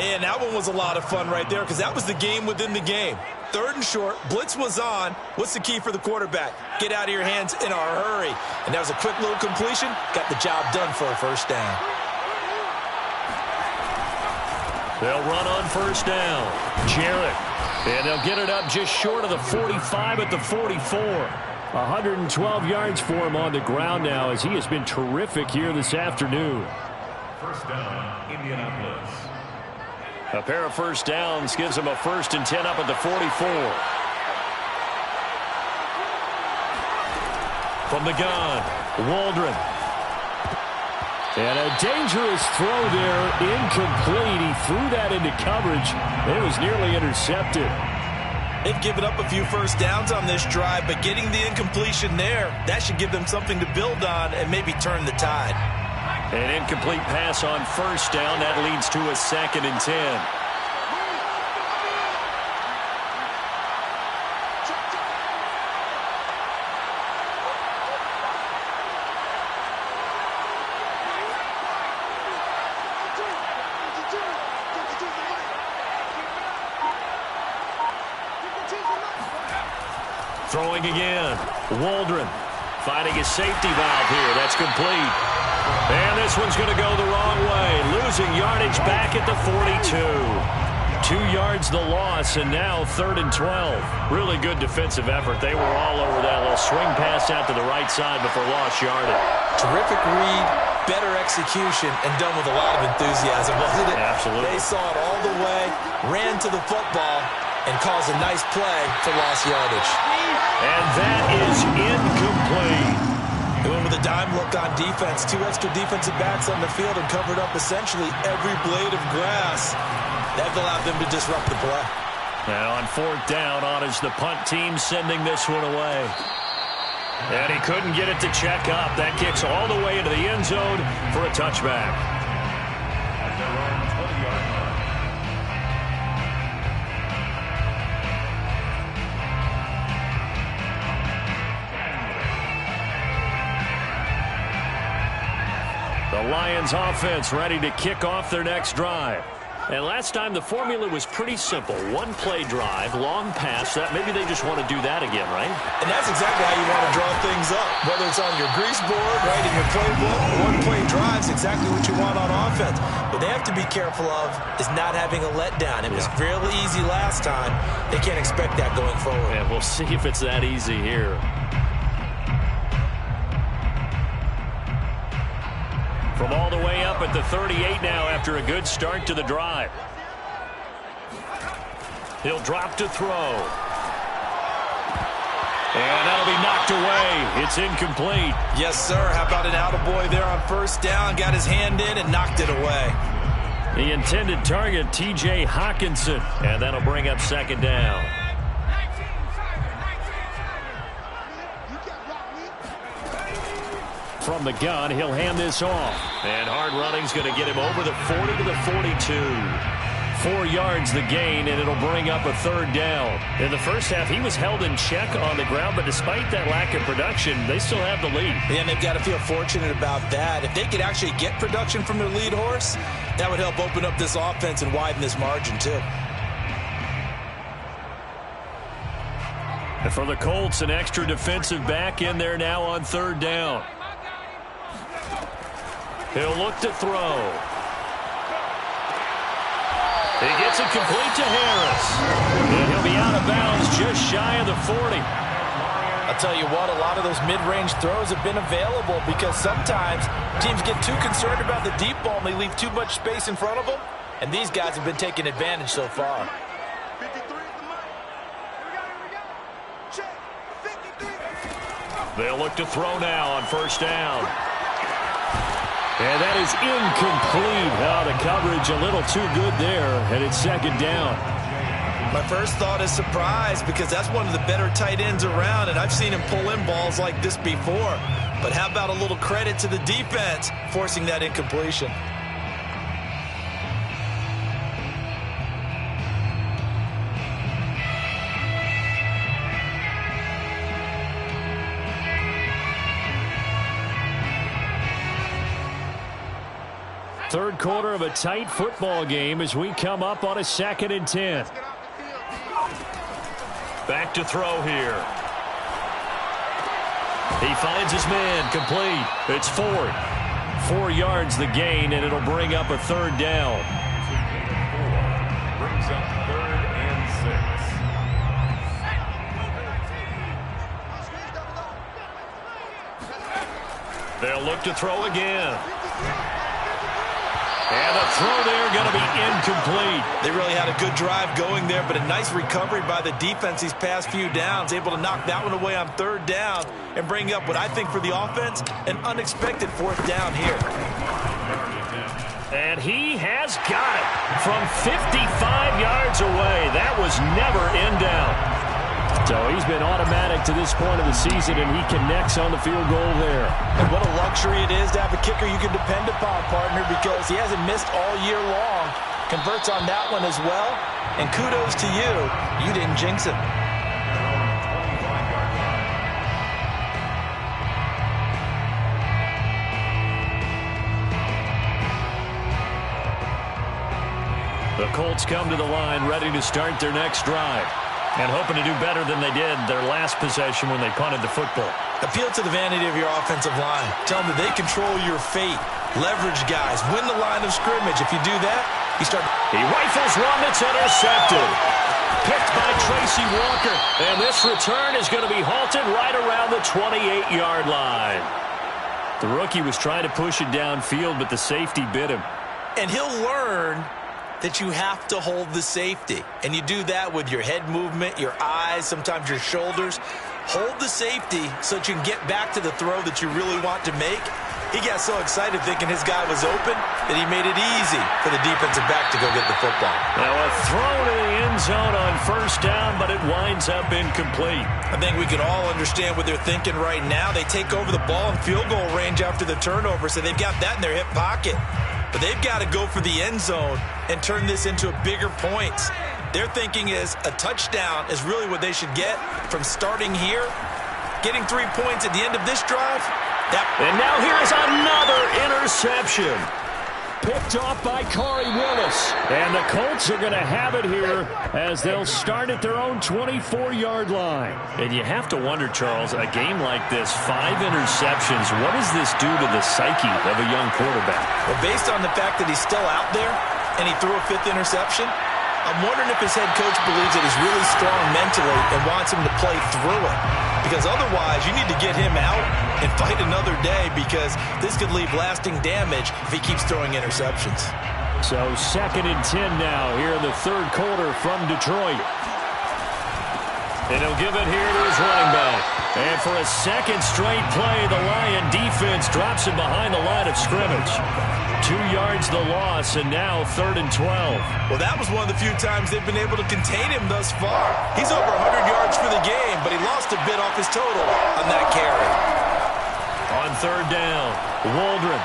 [SPEAKER 2] And that one was a lot of fun right there because that was the game within the game. 3rd and short, blitz was on. What's the key for the quarterback? Get out of your hands in a hurry. And that was a quick little completion. Got the job done for a first down.
[SPEAKER 1] They'll run on first down. Jarrett. And they'll get it up just short of the 45 at the 44. 112 yards for him on the ground now as he has been terrific here this afternoon.
[SPEAKER 3] First down, Indianapolis.
[SPEAKER 1] A pair of first downs gives him a 1st and 10 up at the 44. From the gun, Waldron. And a dangerous throw there, incomplete. He threw that into coverage. It was nearly intercepted.
[SPEAKER 2] They've given up a few first downs on this drive, but getting the incompletion there, that should give them something to build on and maybe turn the tide.
[SPEAKER 1] An incomplete pass on first down. That leads to a 2nd and 10. Throwing again. Waldron finding his safety valve here. That's complete. And this one's going to go the wrong way. Losing yardage back at the 42. 2 yards the loss, and now 3rd and 12. Really good defensive effort. They were all over that little swing pass out to the right side before lost yardage.
[SPEAKER 2] Terrific read, better execution, and done with a lot of enthusiasm, wasn't it?
[SPEAKER 1] Absolutely.
[SPEAKER 2] They saw it all the way, ran to the football, and caused a nice play for lost yardage.
[SPEAKER 1] And that is incomplete.
[SPEAKER 2] They went with a dime look on defense. 2 extra defensive backs on the field and covered up essentially every blade of grass. That allowed them to disrupt the play.
[SPEAKER 1] Now on 4th down, on is the punt team sending this one away. And he couldn't get it to check up. That kicks all the way into the end zone for a touchback.
[SPEAKER 3] At their own 20-yard line.
[SPEAKER 1] The Lions offense ready to kick off their next drive. And last time the formula was pretty simple. 1-play drive, long pass. That maybe they just want to do that again, right?
[SPEAKER 2] And that's exactly how you want to draw things up. Whether it's on your grease board, right, in your playbook, 1-play drive is exactly what you want on offense. What they have to be careful of is not having a letdown. It was fairly easy last time. They can't expect that going forward.
[SPEAKER 1] And we'll see if it's that easy here. From all the way up at the 38 now after a good start to the drive. He'll drop to throw. And that'll be knocked away. It's incomplete.
[SPEAKER 2] Yes, sir. How about an attaboy there on first down? Got his hand in and knocked it away.
[SPEAKER 1] The intended target, T.J. Hawkinson. And that'll bring up second down. From the gun, he'll hand this off. And hard running's going to get him over the 40 to the 42. 4 yards the gain, and it'll bring up a third down. In the first half, he was held in check on the ground, but despite that lack of production, they still have the lead.
[SPEAKER 2] And they've got to feel fortunate about that. If they could actually get production from their lead horse, that would help open up this offense and widen this margin, too.
[SPEAKER 1] And for the Colts, an extra defensive back in there now on third down. He'll look to throw. He gets it complete to Harris. And he'll be out of bounds just shy of the 40.
[SPEAKER 2] I'll tell you what, a lot of those mid-range throws have been available because sometimes teams get too concerned about the deep ball and they leave too much space in front of them. And these guys have been taking advantage so far.
[SPEAKER 1] They'll look to throw now on first down. And that is incomplete. Oh, the coverage a little too good there, and it's second down.
[SPEAKER 2] My first thought is surprise because that's one of the better tight ends around, and I've seen him pull in balls like this before. But how about a little credit to the defense forcing that incompletion?
[SPEAKER 1] Third quarter of a tight football game as we come up on a 2nd and 10. Back to throw here. He finds his man, complete. It's Ford. 4 yards the gain, and it'll bring up a third down.
[SPEAKER 3] Brings up 3rd and 6.
[SPEAKER 1] They'll look to throw again. And the throw there going to be incomplete.
[SPEAKER 2] They really had a good drive going there, but a nice recovery by the defense these past few downs. Able to knock that one away on third down and bring up what I think for the offense, an unexpected 4th down here.
[SPEAKER 1] And he has got it from 55 yards away. That was never in doubt. So he's been automatic to this point of the season, and he connects on the field goal there.
[SPEAKER 2] And what a luxury it is to have a kicker you can depend upon, partner, because he hasn't missed all year long. Converts on that one as well. And kudos to you. You didn't jinx it.
[SPEAKER 1] The Colts come to the line ready to start their next drive. And hoping to do better than they did their last possession when they punted the football.
[SPEAKER 2] Appeal to the vanity of your offensive line. Tell them that they control your fate. Leverage guys. Win the line of scrimmage. If you do that, you start.
[SPEAKER 1] He rifles one that's intercepted. Picked by Tracy Walker. And this return is going to be halted right around the 28-yard line. The rookie was trying to push it downfield, but the safety bit him.
[SPEAKER 2] And he'll learn that you have to hold the safety. And you do that with your head movement, your eyes, sometimes your shoulders. Hold the safety so that you can get back to the throw that you really want to make. He got so excited thinking his guy was open that he made it easy for the defensive back to go get the football.
[SPEAKER 1] Now a throw to the end zone on first down, but it winds up incomplete.
[SPEAKER 2] I think we can all understand what they're thinking right now. They take over the ball in field goal range after the turnover, so they've got that in their hip pocket. But they've got to go for the end zone and turn this into a bigger points. Their thinking is a touchdown is really what they should get from starting here. Getting 3 points at the end of this drive.
[SPEAKER 1] And now here is another interception. Picked off by Corey Willis. And the Colts are going to have it here as they'll start at their own 24-yard line. And you have to wonder, Charles, a game like this, 5 interceptions, what does this do to the psyche of a young quarterback?
[SPEAKER 2] Well, based on the fact that he's still out there and he threw a 5th interception, I'm wondering if his head coach believes that he's really strong mentally and wants him to play through it. Because otherwise, you need to get him out and fight another day because this could leave lasting damage if he keeps throwing interceptions.
[SPEAKER 1] So 2nd and 10 now here in the third quarter from Detroit. And he'll give it here to his running back. And for a second straight play, the Lion defense drops him behind the line of scrimmage. 2 yards the loss, and now 3rd and 12.
[SPEAKER 2] Well, that was one of the few times they've been able to contain him thus far. He's over 100 yards for the game, but he lost a bit off his total on that carry.
[SPEAKER 1] On 3rd down, Waldron.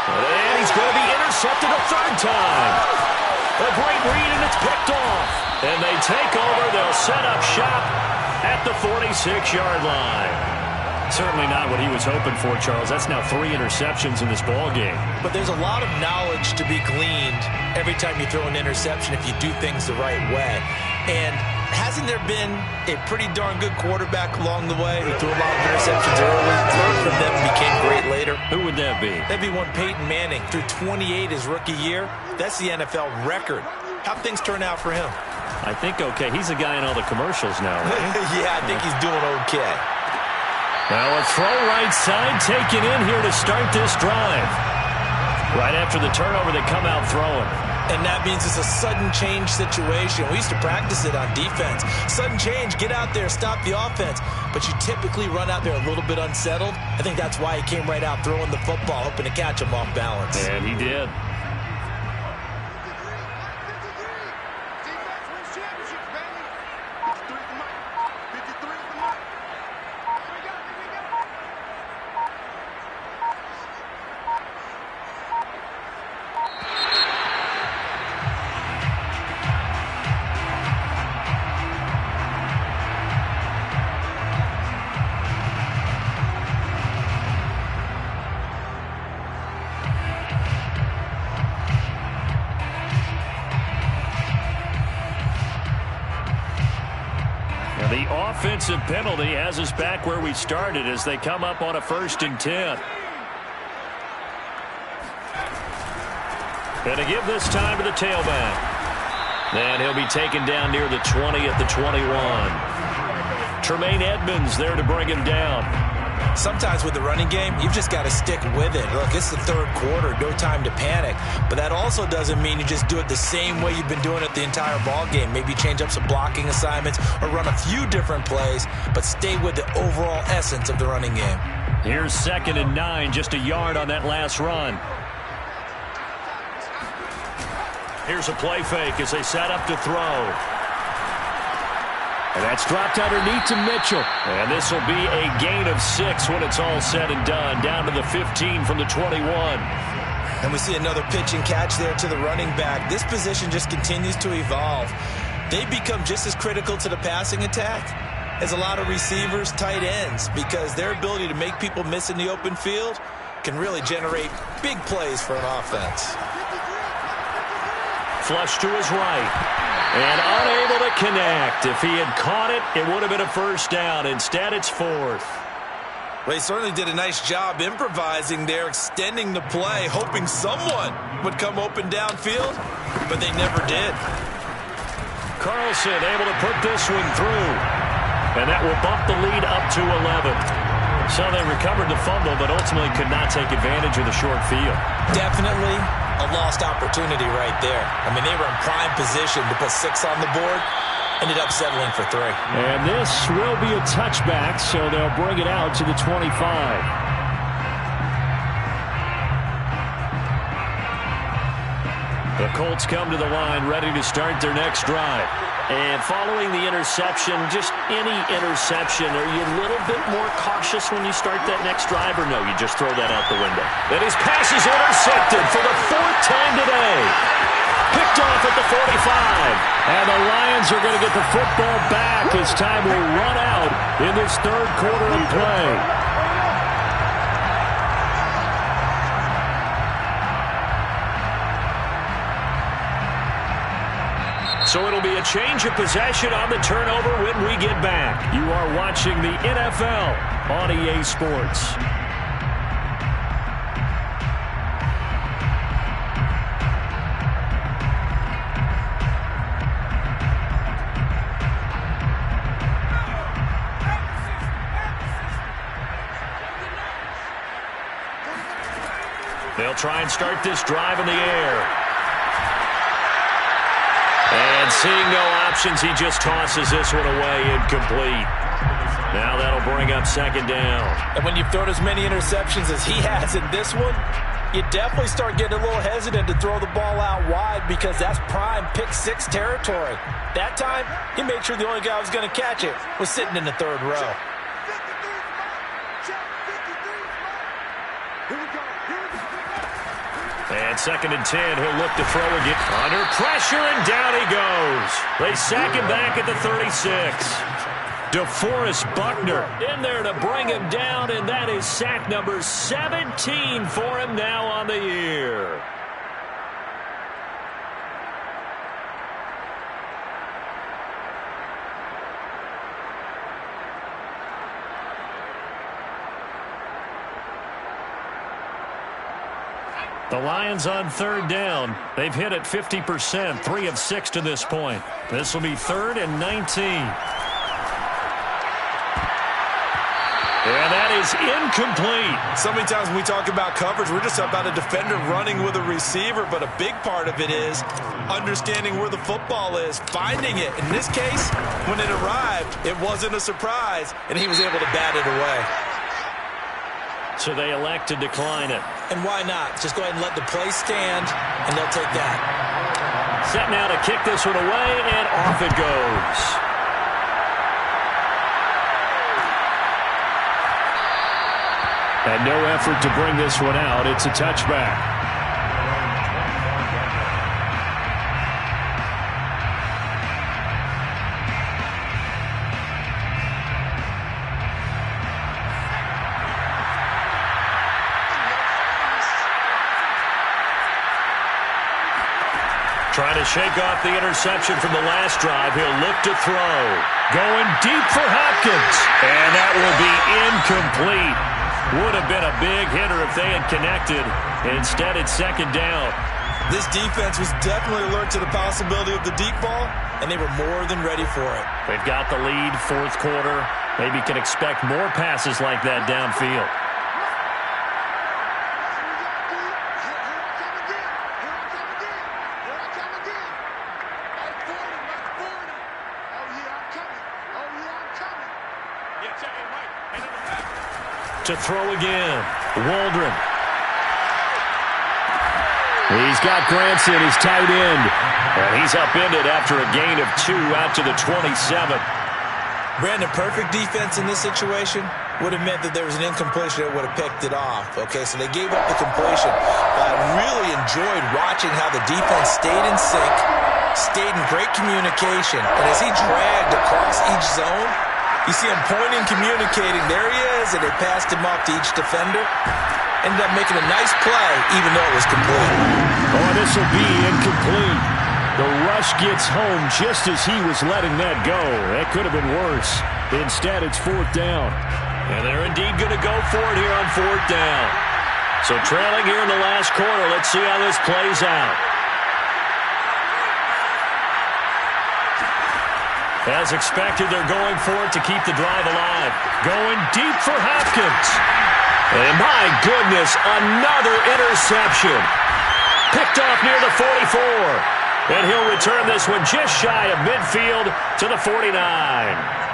[SPEAKER 1] And he's going to be intercepted a 3rd time. A great read, and it's picked off. And they take over. They'll set up shop at the 46-yard line. Certainly not what he was hoping for, Charles. That's now 3 interceptions in this ball game.
[SPEAKER 2] But there's a lot of knowledge to be gleaned every time you throw an interception if you do things the right way. And hasn't there been a pretty darn good quarterback along the way who threw a lot of interceptions early, learned from them, and became great later?
[SPEAKER 1] Who would that be?
[SPEAKER 2] That'd be one Peyton Manning. Threw 28 his rookie year. That's the NFL record. How'd things turn out for him?
[SPEAKER 1] I think okay. He's a guy in all the commercials now, right?
[SPEAKER 2] Yeah, I think he's doing okay.
[SPEAKER 1] Now a throw right side taken in here to start this drive. Right after the turnover, they come out throwing.
[SPEAKER 2] And that means it's a sudden change situation. We used to practice it on defense. Sudden change, get out there, stop the offense. But you typically run out there a little bit unsettled. I think that's why he came right out throwing the football, hoping to catch him off balance.
[SPEAKER 1] And he did. The offensive penalty has us back where we started as they come up on a 1st and 10. And to give this time to the tailback. And he'll be taken down near the 20 at the 21. Tremaine Edmonds there to bring him down.
[SPEAKER 2] Sometimes with the running game, you've just got to stick with it. Look, it's the 3rd quarter, no time to panic. But that also doesn't mean you just do it the same way you've been doing it the entire ball game. Maybe change up some blocking assignments or run a few different plays, but stay with the overall essence of the running game.
[SPEAKER 1] Here's 2nd and 9, just a yard on that last run. Here's a play fake as they set up to throw. And that's dropped underneath to Mitchell. And this will be a gain of 6 when it's all said and done. Down to the 15 from the 21.
[SPEAKER 2] And we see another pitch and catch there to the running back. This position just continues to evolve. They become just as critical to the passing attack as a lot of receivers, tight ends, because their ability to make people miss in the open field can really generate big plays for an offense.
[SPEAKER 1] Flush to his right. And unable to connect. If he had caught it, it would have been a 1st down. Instead, it's 4th.
[SPEAKER 2] Well, he certainly did a nice job improvising there, extending the play, hoping someone would come open downfield, but they never did.
[SPEAKER 1] Carlson able to put this one through. And that will bump the lead up to 11. So they recovered the fumble, but ultimately could not take advantage of the short field.
[SPEAKER 2] Definitely a lost opportunity right there. I mean, they were in prime position to put 6 on the board. Ended up settling for 3.
[SPEAKER 1] And this will be a touchback, so they'll bring it out to the 25. The Colts come to the line ready to start their next drive. And following the interception, just any interception, are you a little bit more cautious when you start that next drive, or no, you just throw that out the window? And his pass is intercepted for the 4th time today. Picked off at the 45. And the Lions are going to get the football back as time will run out in this 3rd quarter of play. So it'll be a change of possession on the turnover when we get back. You are watching the NFL on EA Sports. They'll try and start this drive in the air. And seeing no options, he just tosses this one away, incomplete. Now that'll bring up second down.
[SPEAKER 2] And when you've thrown as many interceptions as he has in this one, you definitely start getting a little hesitant to throw the ball out wide because that's prime pick six territory. That time, he made sure the only guy who was going to catch it was sitting in the third row.
[SPEAKER 1] And 2nd and 10, he'll look to throw again. Under pressure, and down he goes. They sack him back at the 36. DeForest Buckner in there to bring him down, and that is sack number 17 for him now on the year. The Lions on 3rd down. They've hit it 50%, 3 of 6 to this point. This will be 3rd and 19. And that is incomplete.
[SPEAKER 2] So many times when we talk about coverage, we're just about a defender running with a receiver, but a big part of it is understanding where the football is, finding it. In this case, when it arrived, it wasn't a surprise, and he was able to bat it away.
[SPEAKER 1] So they elect to decline it.
[SPEAKER 2] And why not? Just go ahead and let the play stand, and they'll take that.
[SPEAKER 1] Set now to kick this one away, and off it goes. And no effort to bring this one out. It's a touchback. Trying to shake off the interception from the last drive. He'll look to throw. Going deep for Hopkins. And that will be incomplete. Would have been a big hitter if they had connected. Instead, it's 2nd down.
[SPEAKER 2] This defense was definitely alert to the possibility of the deep ball, and they were more than ready for it.
[SPEAKER 1] They've got the lead, 4th quarter. Maybe can expect more passes like that downfield. To throw again. Waldron. He's got Granson, his tight end. And he's upended after a gain of 2 out to the 27.
[SPEAKER 2] Brandon, perfect defense in this situation would have meant that there was an incompletion that would have picked it off. Okay, so they gave up the completion. But I really enjoyed watching how the defense stayed in sync, stayed in great communication. And as he dragged across each zone, you see him pointing, communicating. There he is, and they passed him off to each defender. Ended up making a nice play, even though it was complete.
[SPEAKER 1] Oh, this will be incomplete. The rush gets home just as he was letting that go. That could have been worse. Instead, it's 4th down. And they're indeed going to go for it here on 4th down. So trailing here in the last quarter, let's see how this plays out. As expected, they're going for it to keep the drive alive. Going deep for Hopkins. And my goodness, another interception. Picked off near the 44. And he'll return this one just shy of midfield to the 49.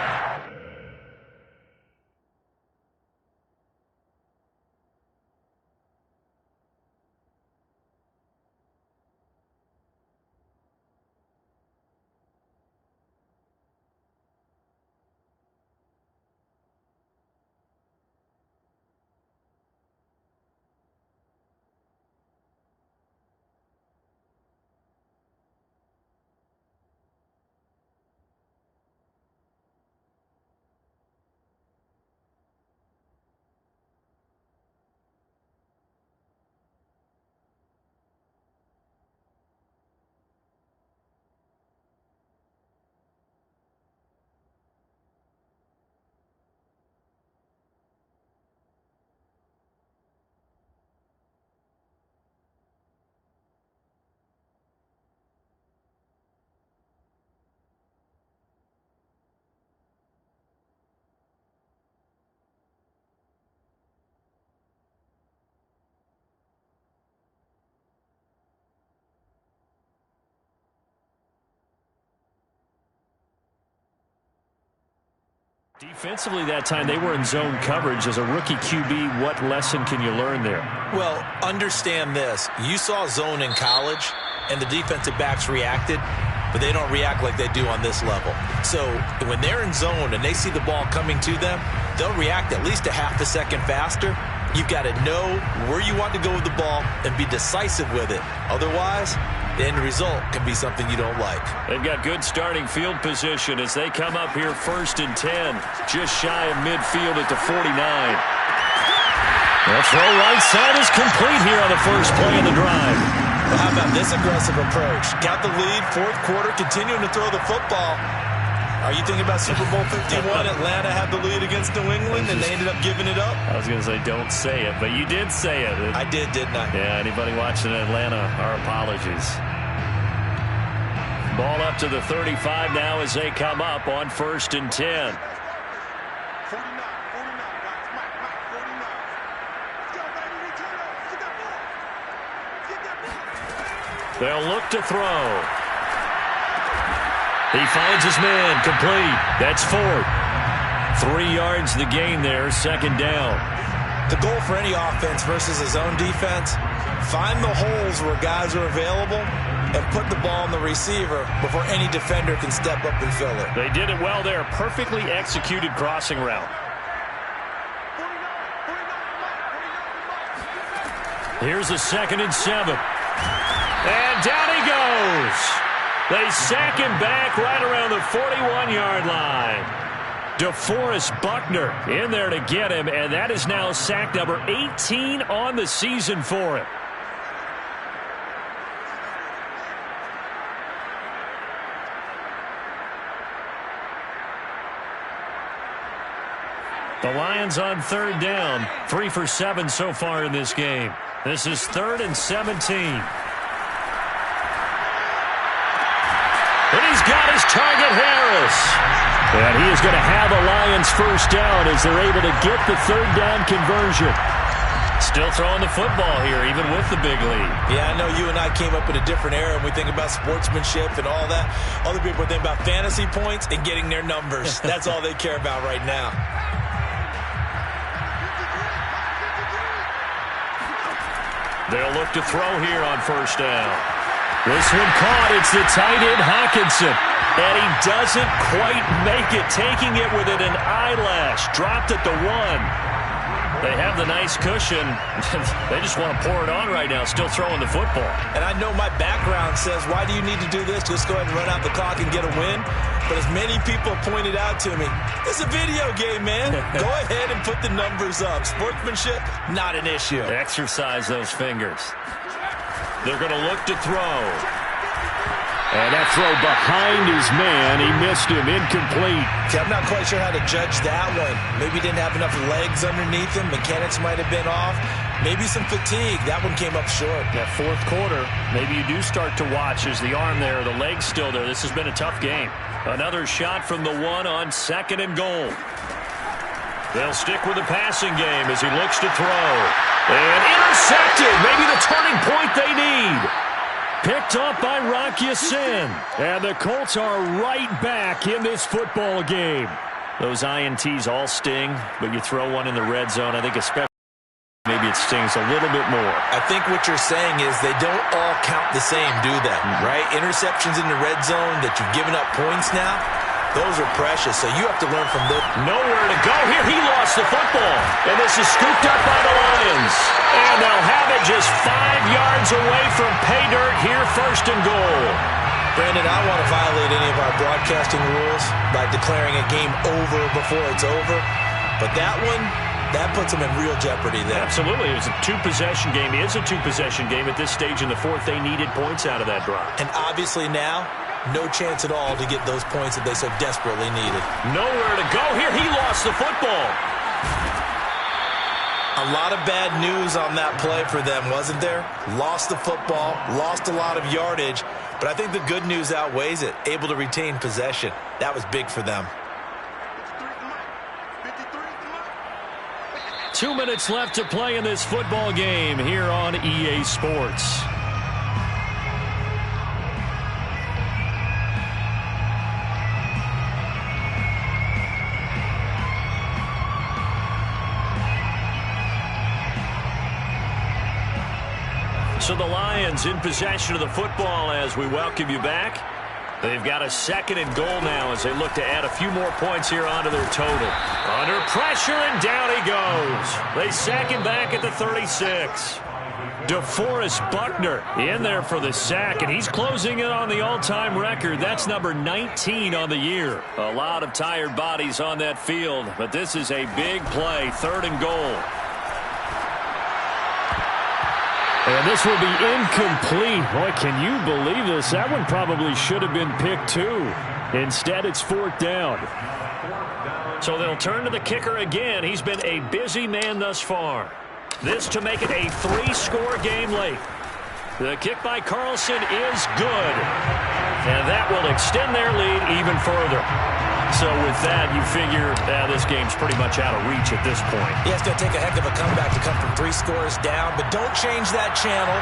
[SPEAKER 1] Defensively that time, they were in zone coverage. As a rookie QB, what lesson can you learn there?
[SPEAKER 2] Well, understand this. You saw zone in college, and the defensive backs reacted, but they don't react like they do on this level. So when they're in zone and they see the ball coming to them, they'll react at least a half a second faster. You've got to know where you want to go with the ball and be decisive with it. Otherwise, the end result can be something you don't like.
[SPEAKER 1] They've got good starting field position as they come up here 1st and 10, just shy of midfield at the 49. The throw right side is complete here on the first play of the drive.
[SPEAKER 2] Well, how about this aggressive approach? Got the lead, 4th quarter, continuing to throw the football. Are you thinking about Super Bowl 51? Atlanta had the lead against New England, and they ended up giving it up?
[SPEAKER 1] I was going to say, don't say it, but you did say it.
[SPEAKER 2] I did, didn't I?
[SPEAKER 1] Yeah, anybody watching Atlanta, our apologies. Ball up to the 35 now as they come up on 1st and 10. They'll look to throw. He finds his man, complete. That's 4. 3 yards the gain there, 2nd down.
[SPEAKER 2] The goal for any offense versus a zone defense, find the holes where guys are available and put the ball on the receiver before any defender can step up and fill it.
[SPEAKER 1] They did it well there. Perfectly executed crossing route. Here's a 2nd and 7. And down he goes. They sack him back right around the 41-yard line. DeForest Buckner in there to get him, and that is now sack number 18 on the season for him. The Lions on 3rd down, 3 for 7 so far in this game. This is 3rd and 17. And he's got his target, Harris. And he is going to have a Lions first down as they're able to get the 3rd down conversion. Still throwing the football here, even with the big lead.
[SPEAKER 2] Yeah, I know you and I came up in a different era, and we think about sportsmanship and all that. Other people think about fantasy points and getting their numbers. That's all they care about right now.
[SPEAKER 1] They'll look to throw here on 1st down. This one caught. It's the tight end, Hockenson. And he doesn't quite make it. Taking it with an eyelash. Dropped at the 1. They have the nice cushion. They just want to pour it on right now. Still throwing the football.
[SPEAKER 2] And I know my background says, why do you need to do this? Just go ahead and run out the clock and get a win. But as many people pointed out to me, it's a video game, man. Go ahead and put the numbers up. Sportsmanship, not an issue.
[SPEAKER 1] Exercise those fingers. They're going to look to throw. And that throw behind his man. He missed him. Incomplete.
[SPEAKER 2] See, I'm not quite sure how to judge that one. Maybe he didn't have enough legs underneath him. Mechanics might have been off. Maybe some fatigue. That one came up short.
[SPEAKER 1] That 4th quarter, maybe you do start to watch as the arm there, the leg's still there. This has been a tough game. Another shot from the 1 on 2nd and goal. They'll stick with the passing game as he looks to throw. And intercepted. Maybe the turning point they need. Picked up by Rock Ya-Sin. And the Colts are right back in this football game. Those INTs all sting, but you throw one in the red zone, I think especially maybe it stings a little bit more.
[SPEAKER 2] I think what you're saying is they don't all count the same, do they? Right? Interceptions in the red zone that you've given up points now, those are precious, so you have to learn from those.
[SPEAKER 1] Nowhere to go here. He lost the football. And this is scooped up by the Lions. And they'll have it just 5 yards away from pay dirt here, 1st and goal.
[SPEAKER 2] Brandon, I don't want to violate any of our broadcasting rules by declaring a game over before it's over. But that one, that puts them in real jeopardy there.
[SPEAKER 1] Absolutely. It was a 2-possession game. It is a 2-possession game at this stage in the 4th. They needed points out of that drive.
[SPEAKER 2] And obviously now, no chance at all to get those points that they so desperately needed.
[SPEAKER 1] Nowhere to go here. He lost the football.
[SPEAKER 2] A lot of bad news on that play for them, wasn't there? Lost the football, lost a lot of yardage, but I think the good news outweighs it. Able to retain possession. That was big for them.
[SPEAKER 1] 2 minutes left to play in this football game here on EA Sports. So the Lions in possession of the football as we welcome you back. They've got a 2nd and goal now as they look to add a few more points here onto their total. Under pressure, and down he goes. They sack him back at the 36. DeForest Buckner in there for the sack, and he's closing in on the all-time record. That's number 19 on the year. A lot of tired bodies on that field, but this is a big play, 3rd and goal. And this will be incomplete. Boy, can you believe this? That one probably should have been picked too. Instead, it's 4th down. So they'll turn to the kicker again. He's been a busy man thus far. This to make it a 3-score game late. The kick by Carlson is good. And that will extend their lead even further. So with that, you figure this game's pretty much out of reach at this point.
[SPEAKER 2] Yeah, it's going to take a heck of a comeback to come from 3 scores down, but don't change that channel.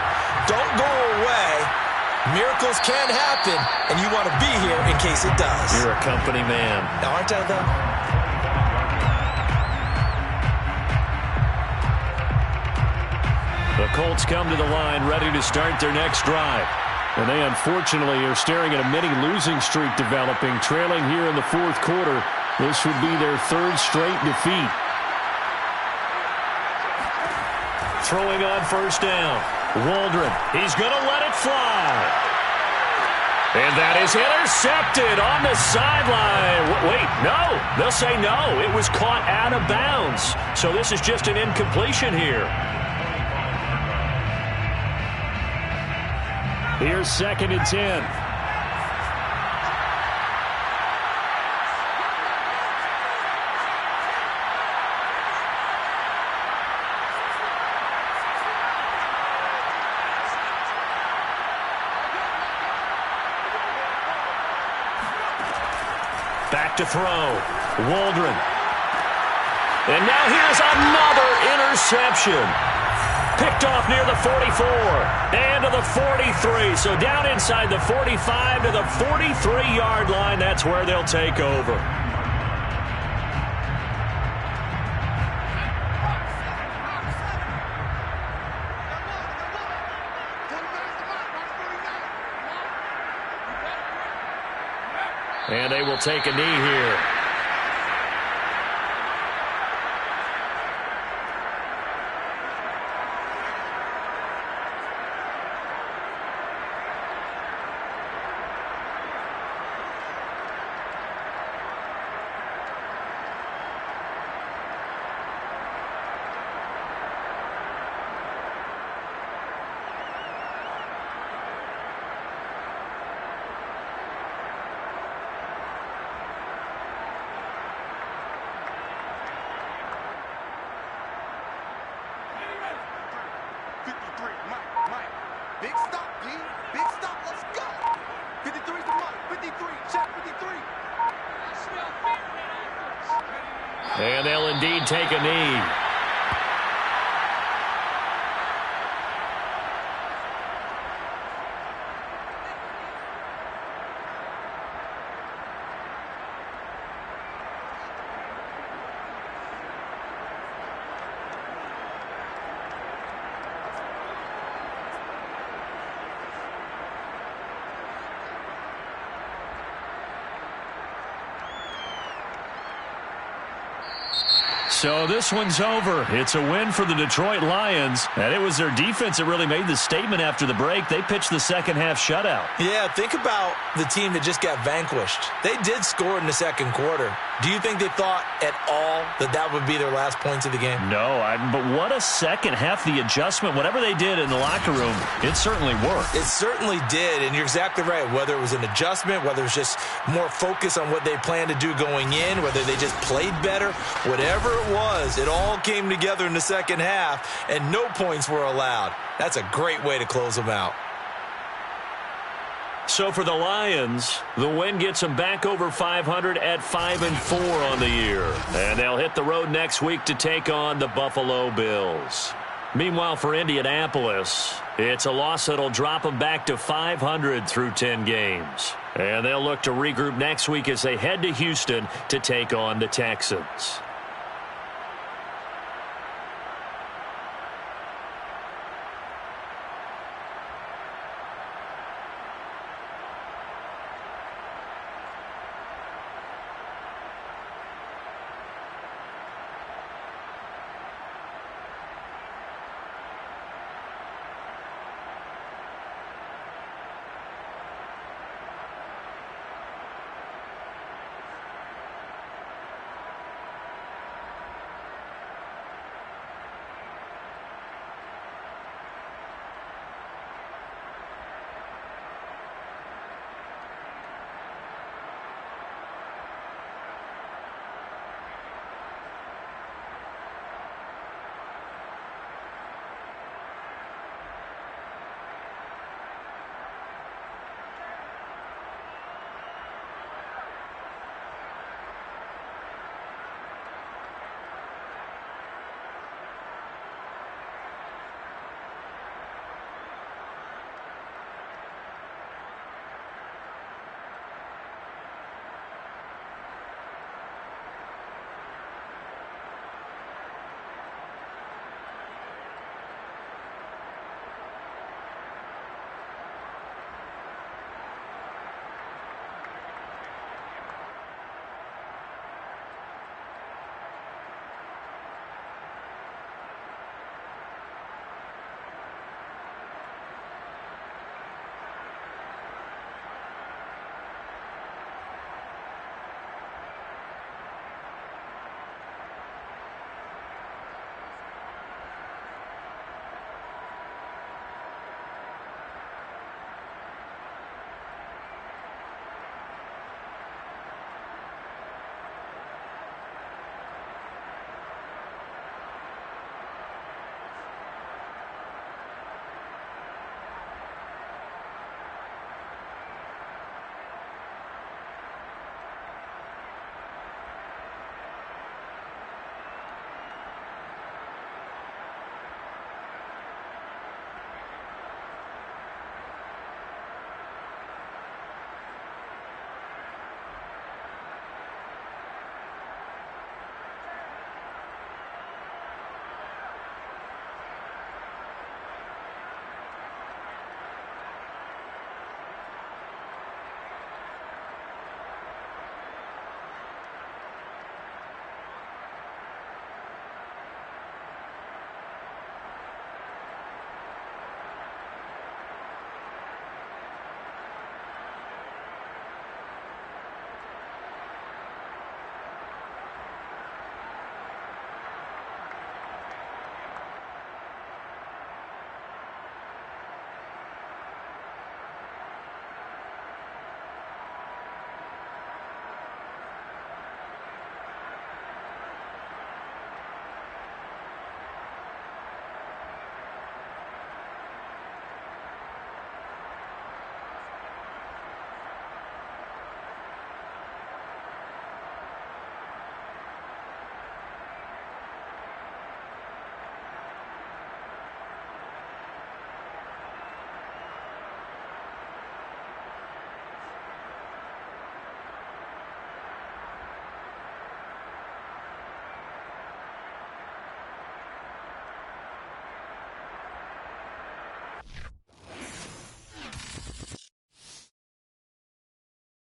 [SPEAKER 2] Don't go away. Miracles can happen, and you want to be here in case it does.
[SPEAKER 1] You're a company man.
[SPEAKER 2] Now, aren't I, though?
[SPEAKER 1] The Colts come to the line ready to start their next drive. And they unfortunately are staring at a mini losing streak developing, trailing here in the 4th quarter. This would be their 3rd straight defeat. Throwing on 1st down. Waldron, he's going to let it fly. And that is intercepted on the sideline. Wait, no. They'll say no. It was caught out of bounds. So this is just an incompletion here. Here's 2nd and 10. Back to throw. Waldron. And now here's another interception. Picked off near the 44 and to the 43. So down inside the 45 to the 43-yard line. That's where they'll take over. And they will take a knee here. And they'll indeed take a knee. So this one's over. It's a win for the Detroit Lions. And it was their defense that really made the statement after the break. They pitched the second half shutout.
[SPEAKER 2] Yeah, think about the team that just got vanquished. They did score in the 2nd quarter. Do you think they thought at all that that would be their last points of the game?
[SPEAKER 1] No, but what a second half. The adjustment, whatever they did in the locker room, it certainly worked.
[SPEAKER 2] It certainly did, and you're exactly right. Whether it was an adjustment, whether it was just more focus on what they planned to do going in, whether they just played better, whatever it was, it all came together in the second half, and no points were allowed. That's a great way to close them out.
[SPEAKER 1] So for the Lions, the win gets them back over 500 at 5-4 on the year. And they'll hit the road next week to take on the Buffalo Bills. Meanwhile, for Indianapolis, it's a loss that'll drop them back to 500 through 10 games. And they'll look to regroup next week as they head to Houston to take on the Texans.